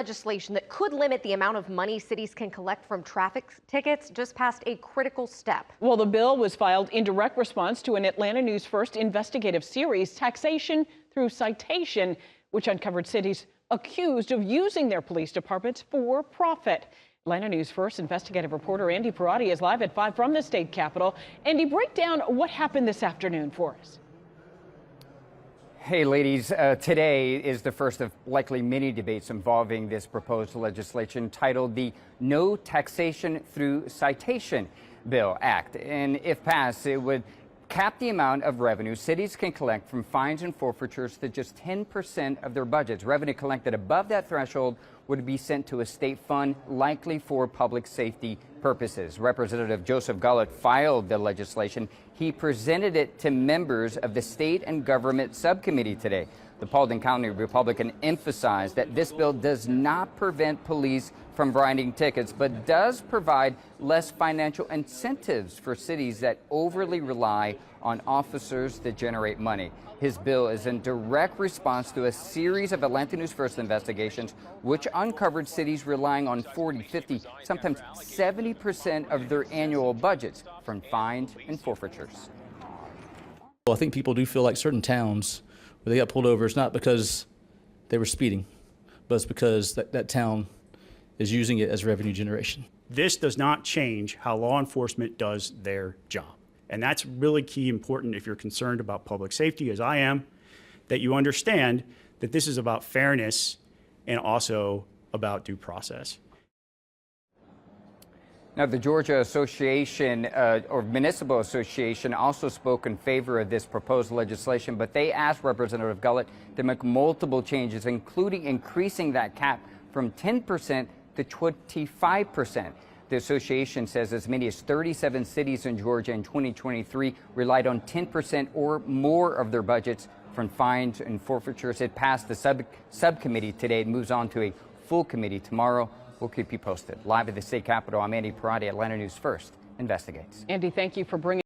Legislation that could limit the amount of money cities can collect from traffic tickets just passed a critical step. Well, the bill was filed in direct response to an Atlanta News First investigative series, Taxation through Citation, which uncovered cities accused of using their police departments for profit. Atlanta News First investigative reporter Andy Parati is live at 5 from the state capitol. Andy, break down what happened this afternoon for us. Hey, ladies, today is the first of likely many debates involving this proposed legislation titled the No Taxation Through Citation Bill Act. And if passed, it would cap the amount of revenue cities can collect from fines and forfeitures to just 10% of their budgets. Revenue collected above that threshold would be sent to a state fund, likely for public safety purposes. Representative Joseph Gullett filed the legislation. He presented it to members of the State and Government Subcommittee today. The Paulding County Republican emphasized that this bill does not prevent police from writing tickets, but does provide less financial incentives for cities that overly rely on officers to generate money. His bill is in direct response to a series of Atlanta News First investigations, which uncovered cities relying on 40, 50, sometimes 70% of their annual budgets from fines and forfeitures. Well, I think people do feel like certain towns where they got pulled over, it's not because they were speeding, but it's because that town is using it as revenue generation. This does not change how law enforcement does their job. And that's really key important if you're concerned about public safety, as I am, that you understand that this is about fairness and also about due process. Now, the Georgia Association or Municipal Association also spoke in favor of this proposed legislation, but they asked Representative Gullett to make multiple changes, including increasing that cap from 10% to 25%. The association says as many as 37 cities in Georgia in 2023 relied on 10% or more of their budgets from fines and forfeitures. It passed the subcommittee today. It moves on to a full committee tomorrow. We'll keep you posted. Live at the state capitol, I'm Andy Parati. Atlanta News First investigates. Andy, thank you for bringing